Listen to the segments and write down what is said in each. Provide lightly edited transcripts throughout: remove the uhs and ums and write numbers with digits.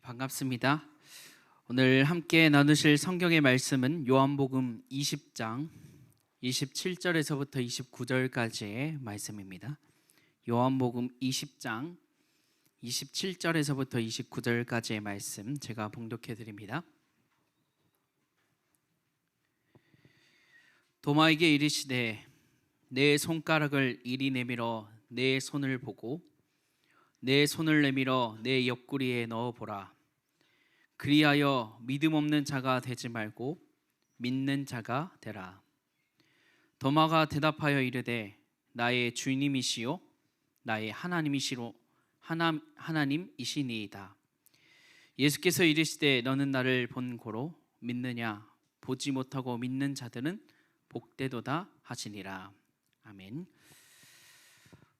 반갑습니다. 오늘 함께 나누실 성경의 말씀은 요한복음 20장 27절에서부터 29절까지의 말씀입니다. 요한복음 20장 27절에서부터 29절까지의 말씀 제가 봉독해 드립니다. 도마에게 이르시되 내 손가락을 이리 내밀어 내 손을 보고 내 손을 내밀어 내 옆구리에 넣어 보라. 그리하여 믿음 없는 자가 되지 말고 믿는 자가 되라. 도마가 대답하여 이르되 나의 주님이시요 나의 하나님이시니이다. 예수께서 이르시되 너는 나를 본 고로 믿느냐? 보지 못하고 믿는 자들은 복되도다 하시니라. 아멘.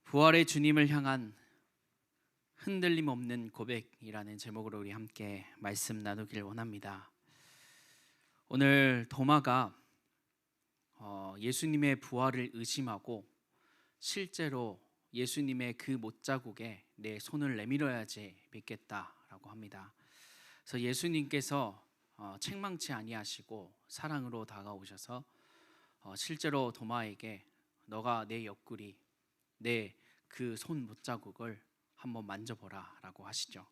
부활의 주님을 향한 흔들림 없는 고백이라는 제목으로 우리 함께 말씀 나누길 원합니다. 오늘 도마가 예수님의 부활을 의심하고 실제로 예수님의 그 못자국에 내 손을 내밀어야지 믿겠다라고 합니다. 그래서 예수님께서 책망치 아니하시고 사랑으로 다가오셔서 실제로 도마에게 너가 내 옆구리, 내 그 손 못자국을 한번 만져보라 라고 하시죠.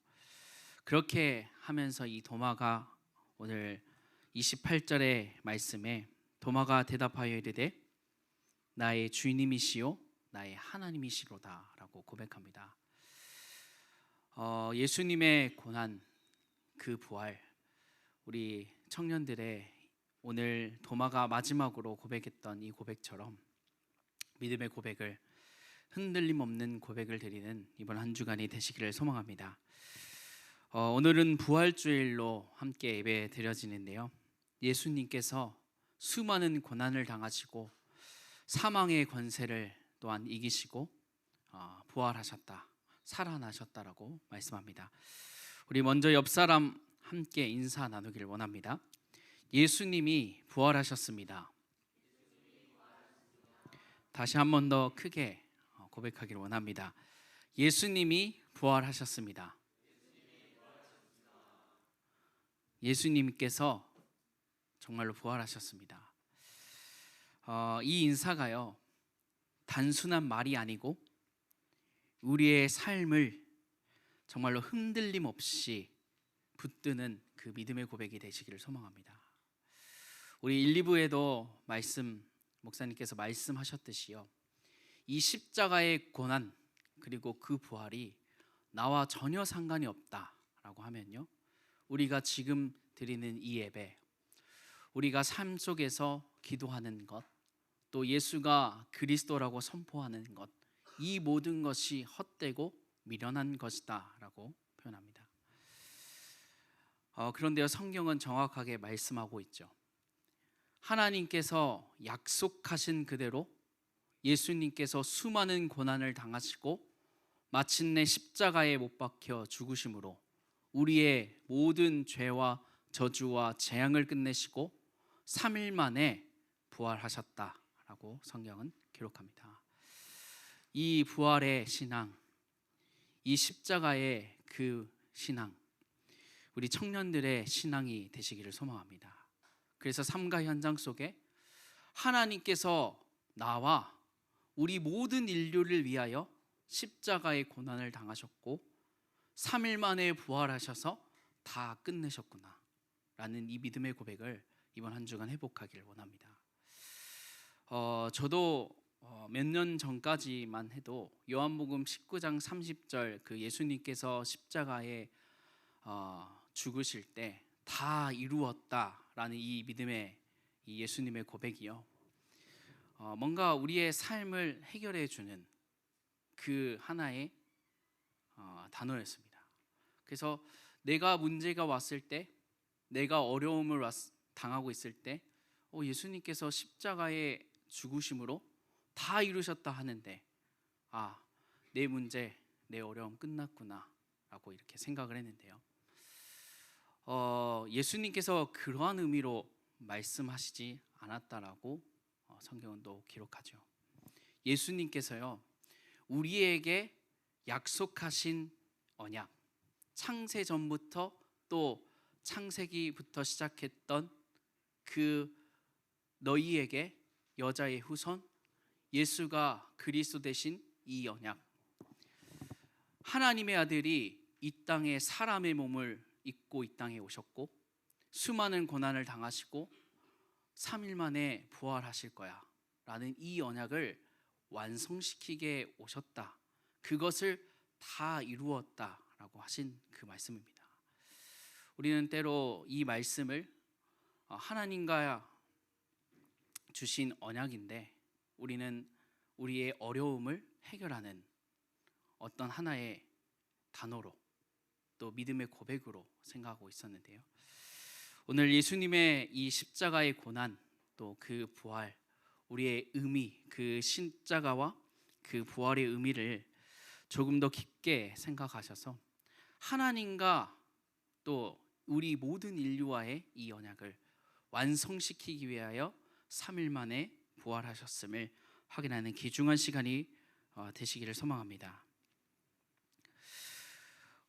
그렇게 하면서 이 도마가 오늘 28절의 말씀에 도마가 대답하여 이르되 나의 주님이시요 나의 하나님이시로다 라고 고백합니다. 예수님의 고난, 그 부활, 우리 청년들의 오늘 도마가 마지막으로 고백했던 이 고백처럼 믿음의 고백을, 흔들림 없는 고백을 드리는 이번 한 주간이 되시기를 소망합니다. 오늘은 부활주일로 함께 예배 드려지는데요, 예수님께서 수많은 고난을 당하시고 사망의 권세를 또한 이기시고 부활하셨다, 살아나셨다라고 말씀합니다. 우리 먼저 옆 사람 함께 인사 나누길 원합니다. 예수님이 부활하셨습니다. 다시 한 번 더 크게 고백하기를 원합니다. 예수님이 부활하셨습니다. 예수님께서 정말로 부활하셨습니다. 이 인사가요, 단순한 말이 아니고 우리의 삶을 정말로 흔들림 없이 붙드는 그 믿음의 고백이 되시기를 소망합니다. 우리 1, 2부에도 목사님께서 말씀하셨듯이요, 이 십자가의 고난 그리고 그 부활이 나와 전혀 상관이 없다라고 하면요, 우리가 지금 드리는 이 예배, 우리가 삶 속에서 기도하는 것, 또 예수가 그리스도라고 선포하는 것, 이 모든 것이 헛되고 미련한 것이다 라고 표현합니다. 그런데요, 성경은 정확하게 말씀하고 있죠. 하나님께서 약속하신 그대로 예수님께서 수많은 고난을 당하시고 마침내 십자가에 못 박혀 죽으심으로 우리의 모든 죄와 저주와 재앙을 끝내시고 3일 만에 부활하셨다라고 성경은 기록합니다. 이 부활의 신앙, 이 십자가의 그 신앙, 우리 청년들의 신앙이 되시기를 소망합니다. 그래서 삶과 현장 속에 하나님께서 나와 우리 모든 인류를 위하여 십자가의 고난을 당하셨고 3일 만에 부활하셔서 다 끝내셨구나 라는 이 믿음의 고백을 이번 한 주간 회복하기를 원합니다. 저도 몇 년 전까지만 해도 요한복음 19장 30절 그 예수님께서 십자가에 죽으실 때 다 이루었다라는 이 믿음의 이 예수님의 고백이요, 뭔가 우리의 삶을 해결해 주는 그 하나의 단어였습니다. 그래서 내가 문제가 왔을 때, 내가 어려움을 당하고 있을 때 예수님께서 십자가에 죽으심으로 다 이루셨다 하는데, 내 문제, 내 어려움 끝났구나 라고 이렇게 생각을 했는데요, 예수님께서 그러한 의미로 말씀하시지 않았다라고 성경은 또 기록하죠. 예수님께서요, 우리에게 약속하신 언약, 창세 전부터 또 창세기부터 시작했던 그 너희에게 여자의 후손 예수가 그리스도 되신 이 언약, 하나님의 아들이 이 땅에 사람의 몸을 입고 이 땅에 오셨고 수많은 고난을 당하시고 3일 만에 부활하실 거야 라는 이 언약을 완성시키게 오셨다, 그것을 다 이루었다 라고 하신 그 말씀입니다. 우리는 때로 이 말씀을 하나님과 주신 언약인데 우리는 우리의 어려움을 해결하는 어떤 하나의 단어로 또 믿음의 고백으로 생각하고 있었는데요, 오늘 예수님의 이 십자가의 고난 또 그 부활, 우리의 의미, 그 십자가와 그 부활의 의미를 조금 더 깊게 생각하셔서 하나님과 또 우리 모든 인류와의 이 언약을 완성시키기 위하여 3일 만에 부활하셨음을 확인하는 귀중한 시간이 되시기를 소망합니다.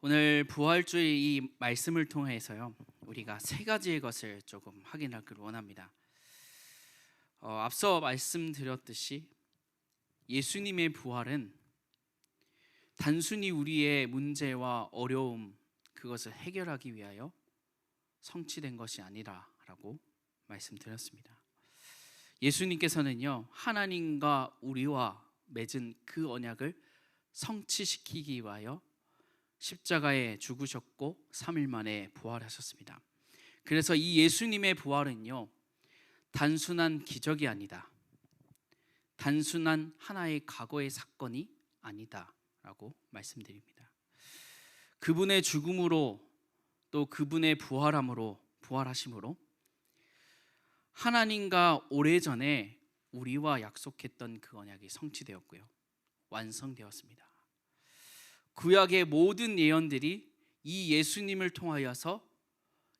오늘 부활주의 이 말씀을 통해서요, 우리가 세 가지의 것을 조금 확인하기를 원합니다. 앞서 말씀드렸듯이 예수님의 부활은 단순히 우리의 문제와 어려움 그것을 해결하기 위하여 성취된 것이 아니라라고 말씀드렸습니다. 예수님께서는요, 하나님과 우리와 맺은 그 언약을 성취시키기 위하여 십자가에 죽으셨고 3일 만에 부활하셨습니다. 그래서 이 예수님의 부활은요, 단순한 기적이 아니다, 단순한 하나의 과거의 사건이 아니다라고 말씀드립니다. 그분의 죽음으로 또 그분의 부활하심으로 하나님과 오래전에 우리와 약속했던 그 언약이 성취되었고요, 완성되었습니다. 구약의 모든 예언들이 이 예수님을 통하여서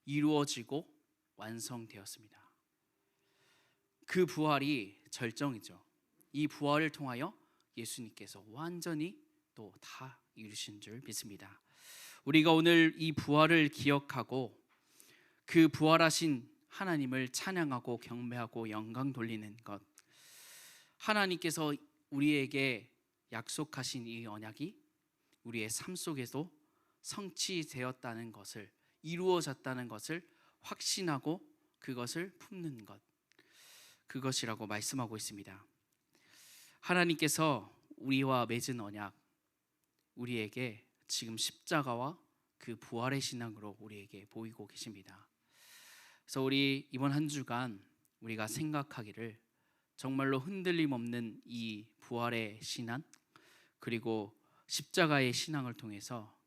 이루어지고 완성되었습니다. 그 부활이 절정이죠. 이 부활을 통하여 예수님께서 완전히 또 다 이루신 줄 믿습니다. 우리가 오늘 이 부활을 기억하고 그 부활하신 하나님을 찬양하고 경배하고 영광 돌리는 것, 하나님께서 우리에게 약속하신 이 언약이 우리의 삶 속에도 성취되었다는 것을, 이루어졌다는 것을 확신하고 그것을 품는 것, 그것이라고 말씀하고 있습니다. 하나님께서 우리와 맺은 언약, 우리에게 지금 십자가와 그 부활의 신앙으로 우리에게 보이고 계십니다. 그래서 우리 이번 한 주간 우리가 생각하기를 정말로 흔들림 없는 이 부활의 신앙 그리고 십자가의 신앙을 통해서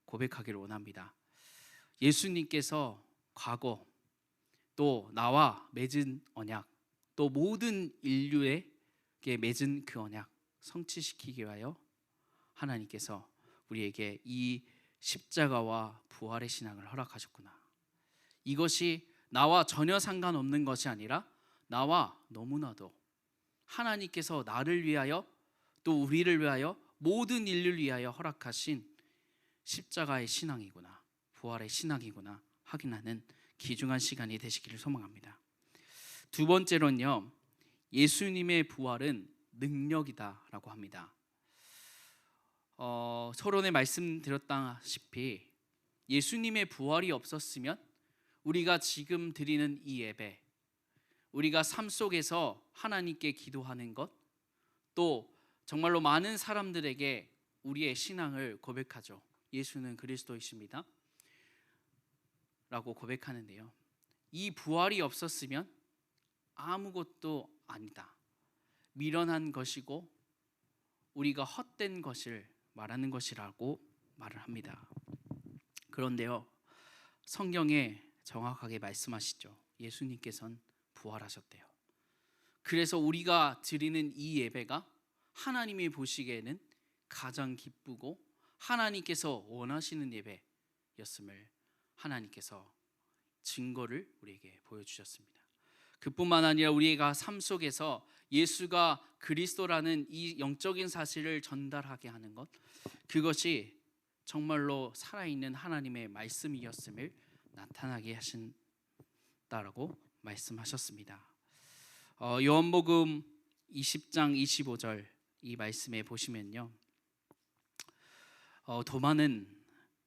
고백하기를 원합니다. 예수님께서 과거 또 나와 맺은 언약, 또 모든 인류에게 맺은 그 언약 성취시키기 위하여 하나님께서 우리에게 이 십자가와 부활의 신앙을 허락하셨구나. 이것이 나와 전혀 상관없는 것이 아니라 나와 너무나도 하나님께서 나를 위하여 또 우리를 위하여 모든 인류를 위하여 허락하신 십자가의 신앙이구나, 부활의 신앙이구나 확인하는 귀중한 시간이 되시기를 소망합니다. 두 번째로는요, 예수님의 부활은 능력이다라고 합니다. 서론에 말씀드렸다시피 예수님의 부활이 없었으면 우리가 지금 드리는 이 예배, 우리가 삶 속에서 하나님께 기도하는 것, 또 정말로 많은 사람들에게 우리의 신앙을 고백하죠. 예수는 그리스도이십니다 라고 고백하는데요, 이 부활이 없었으면 아무것도 아니다, 미련한 것이고 우리가 헛된 것을 말하는 것이라고 말을 합니다. 그런데요, 성경에 정확하게 말씀하시죠. 예수님께서는 부활하셨대요. 그래서 우리가 드리는 이 예배가 하나님이 보시기에는 가장 기쁘고 하나님께서 원하시는 예배였음을 하나님께서 증거를 우리에게 보여주셨습니다. 그뿐만 아니라 우리가 삶 속에서 예수가 그리스도라는 이 영적인 사실을 전달하게 하는 것, 그것이 정말로 살아있는 하나님의 말씀이었음을 나타나게 하신다라고 말씀하셨습니다. 요한복음 20장 25절 이 말씀에 보시면요, 도마는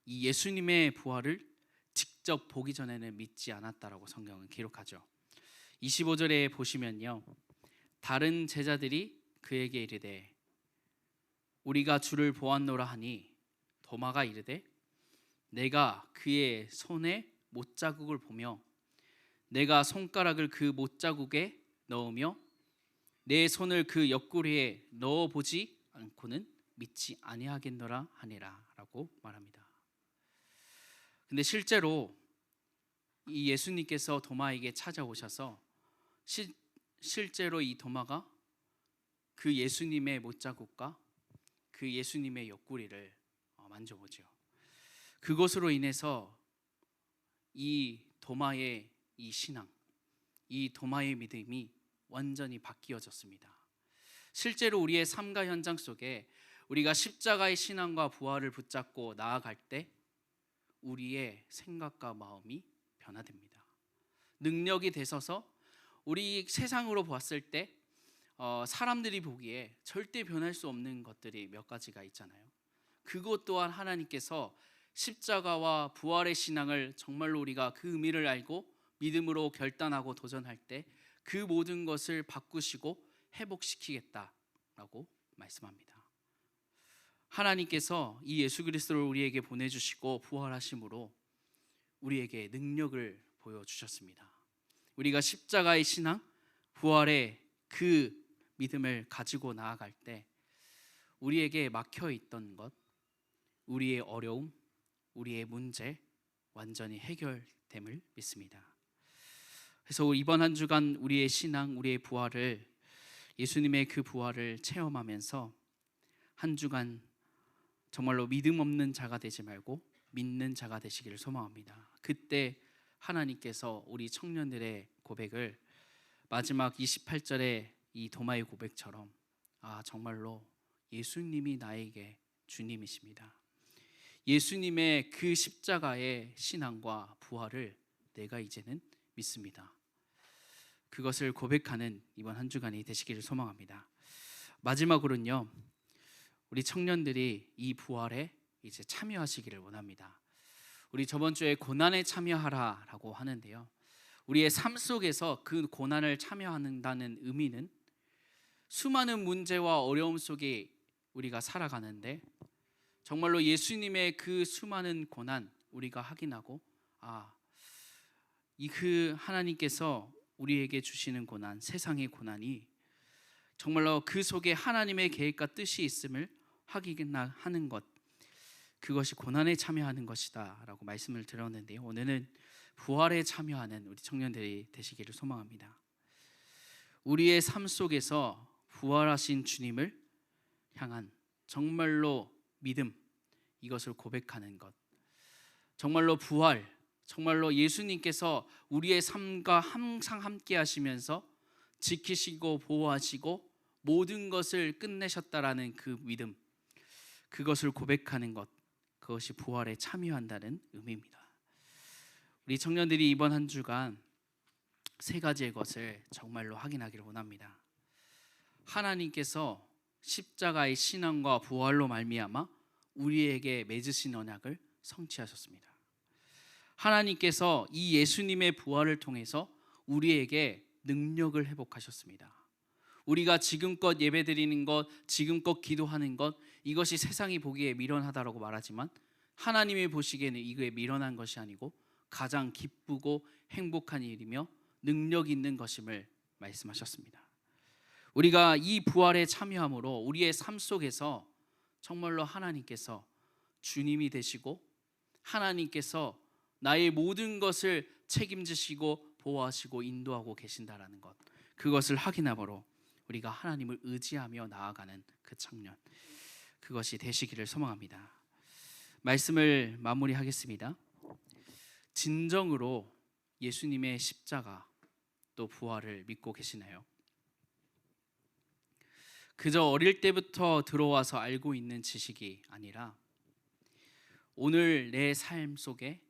이 예수님의 부활을 직접 보기 전에는 믿지 않았다라고 성경은 기록하죠. 25절에 보시면요, 다른 제자들이 그에게 이르되 우리가 주를 보았노라 하니 도마가 이르되 내가 그의 손에 못자국을 보며 내가 손가락을 그 못자국에 넣으며 내 손을 그 옆구리에 넣어보지 않고는 믿지 아니하겠노라 하니라 라고 말합니다. 근데 실제로 이 예수님께서 도마에게 찾아오셔서 실제로 이 도마가 그 예수님의 못자국과 그 예수님의 옆구리를 만져보죠. 그것으로 인해서 이 도마의 이 신앙, 이 도마의 믿음이 완전히 바뀌어졌습니다. 실제로 우리의 삶과 현장 속에 우리가 십자가의 신앙과 부활을 붙잡고 나아갈 때 우리의 생각과 마음이 변화됩니다. 능력이 되셔서 우리 세상으로 봤을 때 사람들이 보기에 절대 변할 수 없는 것들이 몇 가지가 있잖아요. 그것 또한 하나님께서 십자가와 부활의 신앙을 정말로 우리가 그 의미를 알고 믿음으로 결단하고 도전할 때 그 모든 것을 바꾸시고 회복시키겠다라고 말씀합니다. 하나님께서 이 예수 그리스도를 우리에게 보내주시고 부활하심으로 우리에게 능력을 보여주셨습니다. 우리가 십자가의 신앙, 부활의 그 믿음을 가지고 나아갈 때 우리에게 막혀있던 것, 우리의 어려움, 우리의 문제 완전히 해결됨을 믿습니다. 그래서 이번 한 주간 우리의 신앙, 우리의 부활을, 예수님의 그 부활을 체험하면서 한 주간 정말로 믿음 없는 자가 되지 말고 믿는 자가 되시기를 소망합니다. 그때 하나님께서 우리 청년들의 고백을 마지막 28절의 이 도마의 고백처럼 정말로 예수님이 나에게 주님이십니다. 예수님의 그 십자가의 신앙과 부활을 내가 이제는 믿습니다. 그것을 고백하는 이번 한 주간이 되시기를 소망합니다. 마지막으로는요, 우리 청년들이 이 부활에 이제 참여하시기를 원합니다. 우리 저번 주에 고난에 참여하라라고 하는데요, 우리의 삶 속에서 그 고난을 참여한다는 의미는 수많은 문제와 어려움 속에 우리가 살아가는데 정말로 예수님의 그 수많은 고난 우리가 확인하고 그 하나님께서 우리에게 주시는 고난, 세상의 고난이 정말로 그 속에 하나님의 계획과 뜻이 있음을 확인하는 것, 그것이 고난에 참여하는 것이다 라고 말씀을 드렸는데요, 오늘은 부활에 참여하는 우리 청년들이 되시기를 소망합니다. 우리의 삶 속에서 부활하신 주님을 향한 정말로 믿음, 이것을 고백하는 것, 정말로 부활, 정말로 예수님께서 우리의 삶과 항상 함께 하시면서 지키시고 보호하시고 모든 것을 끝내셨다라는 그 믿음, 그것을 고백하는 것, 그것이 부활에 참여한다는 의미입니다. 우리 청년들이 이번 한 주간 세 가지의 것을 정말로 확인하기를 원합니다. 하나님께서 십자가의 신앙과 부활로 말미암아 우리에게 맺으신 언약을 성취하셨습니다. 하나님께서 이 예수님의 부활을 통해서 우리에게 능력을 회복하셨습니다. 우리가 지금껏 예배드리는 것, 지금껏 기도하는 것, 이것이 세상이 보기에 미련하다라고 말하지만 하나님이 보시기에는 이거에 미련한 것이 아니고 가장 기쁘고 행복한 일이며 능력 있는 것임을 말씀하셨습니다. 우리가 이 부활에 참여함으로 우리의 삶 속에서 정말로 하나님께서 주님이 되시고 하나님께서 나의 모든 것을 책임지시고 보호하시고 인도하고 계신다라는 것, 그것을 확인함으로 우리가 하나님을 의지하며 나아가는 그 청년, 그것이 되시기를 소망합니다. 말씀을 마무리하겠습니다. 진정으로 예수님의 십자가 또 부활을 믿고 계시나요? 그저 어릴 때부터 들어와서 알고 있는 지식이 아니라 오늘 내 삶 속에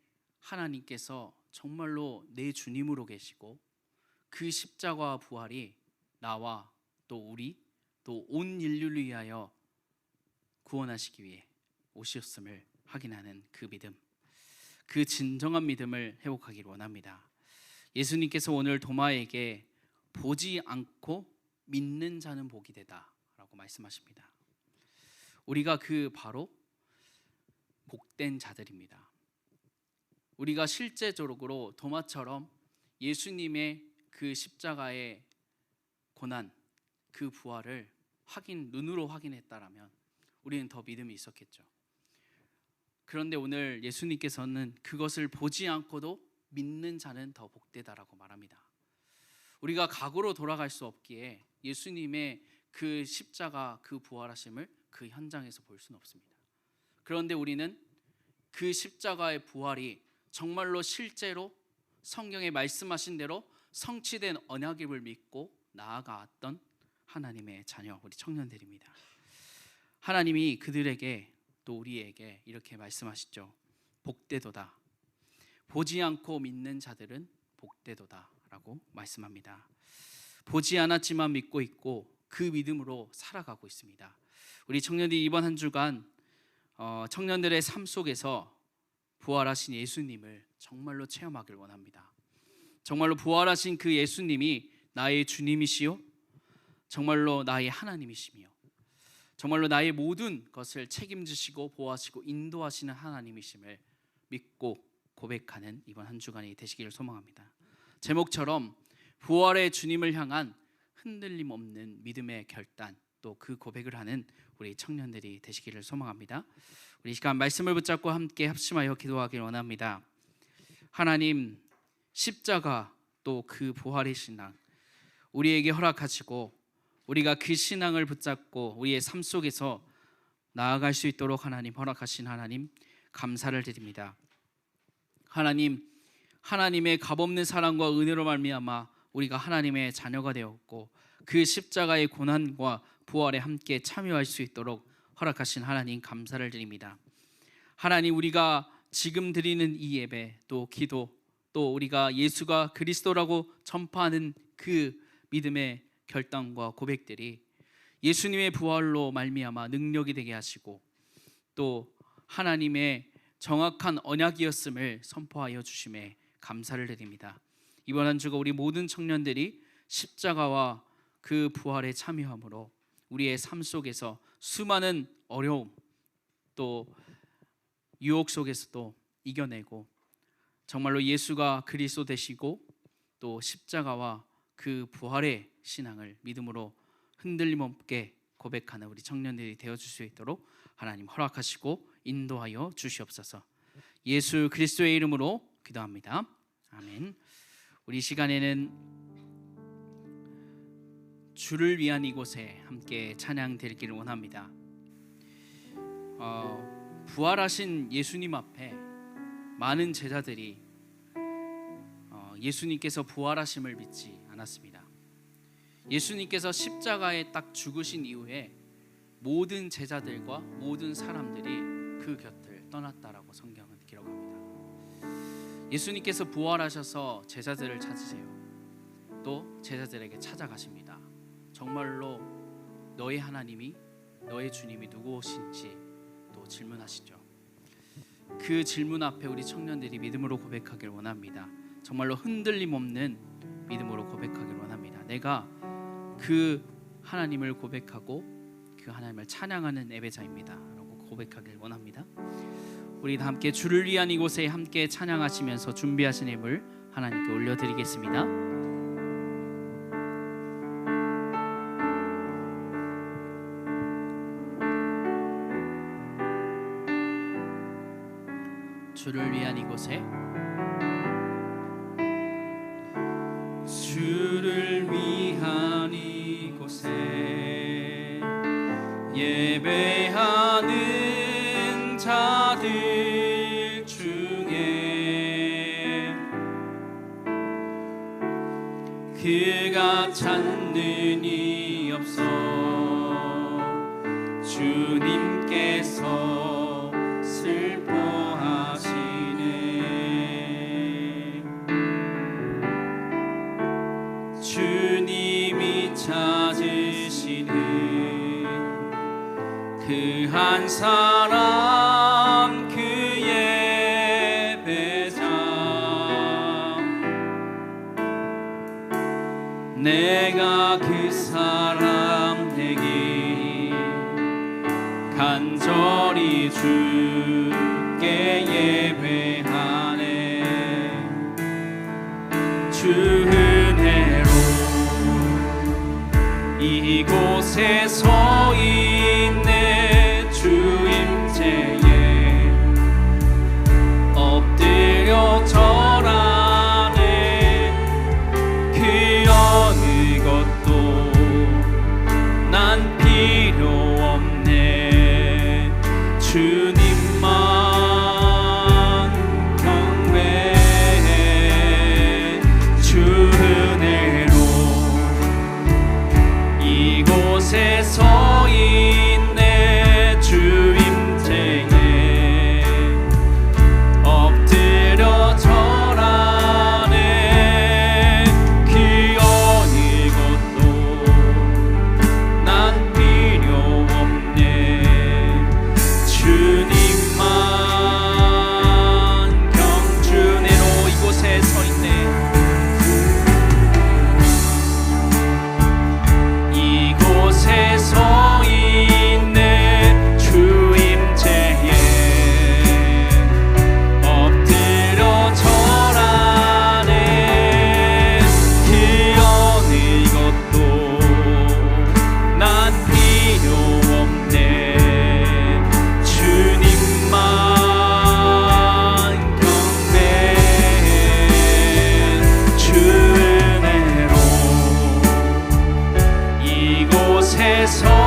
하나님께서 정말로 내 주님으로 계시고 그 십자가와 부활이 나와 또 우리 또 온 인류를 위하여 구원하시기 위해 오셨음을 확인하는 그 믿음, 그 진정한 믿음을 회복하기를 원합니다. 예수님께서 오늘 도마에게 보지 않고 믿는 자는 복이 되다 라고 말씀하십니다. 우리가 그 바로 복된 자들입니다. 우리가 실제적으로 도마처럼 예수님의 그 십자가의 고난, 그 부활을 눈으로 확인했다라면 우리는 더 믿음이 있었겠죠. 그런데 오늘 예수님께서는 그것을 보지 않고도 믿는 자는 더 복되다라고 말합니다. 우리가 과거로 돌아갈 수 없기에 예수님의 그 십자가, 그 부활하심을 그 현장에서 볼 수는 없습니다. 그런데 우리는 그 십자가의 부활이 정말로 실제로 성경에 말씀하신 대로 성취된 언약임을 믿고 나아가왔던 하나님의 자녀, 우리 청년들입니다. 하나님이 그들에게 또 우리에게 이렇게 말씀하시죠. 복되도다. 보지 않고 믿는 자들은 복되도다 라고 말씀합니다. 보지 않았지만 믿고 있고 그 믿음으로 살아가고 있습니다. 우리 청년들이 이번 한 주간 청년들의 삶 속에서 부활하신 예수님을 정말로 체험하길 원합니다. 정말로 부활하신 그 예수님이 나의 주님이시요 정말로 나의 하나님이시며 정말로 나의 모든 것을 책임지시고 보호하시고 인도하시는 하나님이심을 믿고 고백하는 이번 한 주간이 되시기를 소망합니다. 제목처럼 부활의 주님을 향한 흔들림 없는 믿음의 결단, 또 그 고백을 하는 우리 청년들이 되시기를 소망합니다. 우리 시간 말씀을 붙잡고 함께 합심하여 기도하길 원합니다. 하나님, 십자가 또 그 부활의 신앙 우리에게 허락하시고 우리가 그 신앙을 붙잡고 우리의 삶 속에서 나아갈 수 있도록 하나님 허락하신 하나님 감사를 드립니다. 하나님, 하나님의 값없는 사랑과 은혜로 말미암아 우리가 하나님의 자녀가 되었고 그 십자가의 고난과 부활에 함께 참여할 수 있도록 허락하신 하나님 감사를 드립니다. 하나님, 우리가 지금 드리는 이 예배 또 기도 또 우리가 예수가 그리스도라고 전파하는 그 믿음의 결단과 고백들이 예수님의 부활로 말미암아 능력이 되게 하시고 또 하나님의 정확한 언약이었음을 선포하여 주심에 감사를 드립니다. 이번 한 주가 우리 모든 청년들이 십자가와 그 부활에 참여함으로 우리의 삶 속에서 수많은 어려움 또 유혹 속에서도 이겨내고 정말로 예수가 그리스도 되시고 또 십자가와 그 부활의 신앙을 믿음으로 흔들림 없게 고백하는 우리 청년들이 되어줄 수 있도록 하나님 허락하시고 인도하여 주시옵소서. 예수 그리스도의 이름으로 기도합니다. 아멘. 우리 시간에는 주를 위한 이곳에 함께 찬양 드리기를 원합니다. 부활하신 예수님 앞에 많은 제자들이 예수님께서 부활하심을 믿지 않았습니다. 예수님께서 십자가에 딱 죽으신 이후에 모든 제자들과 모든 사람들이 그 곁을 떠났다라고 성경은 기록합니다. 예수님께서 부활하셔서 제자들을 찾으세요. 또 제자들에게 찾아가십니다. 정말로 너의 하나님이 너의 주님이 누구신지 또 질문하시죠. 그 질문 앞에 우리 청년들이 믿음으로 고백하길 원합니다. 정말로 흔들림 없는 믿음으로 고백하길 원합니다. 내가 그 하나님을 고백하고 그 하나님을 찬양하는 예배자입니다 라고 고백하길 원합니다. 우리 다 함께 주를 위한 이곳에 함께 찬양하시면서 준비하신 예물 하나님께 올려드리겠습니다. 주를 위한 이곳에 주를 위한 이곳에 예배하는 자들 중에 그가 찾는 이 없어 주님께서 슬퍼 사람 그 예배자 내가 그 사람 되기 간절히 주께 예배하네 주 은혜로 이곳에 서 있네 주 임재에 엎드려 절하네 그 어느 것도 난 필요 없네 주님만 경배해 주 은혜로 이곳에 서 있네 주 임재에 엎드려 절하네 그 어느 것도 난 필요 없네 주님만 경주내로 이곳에 서 있네 이곳에 서 있네 주 임재에 엎드려 절하네 그 어느 것도 난 필요 없네 주님만 경배해 주 은혜로 이곳에 서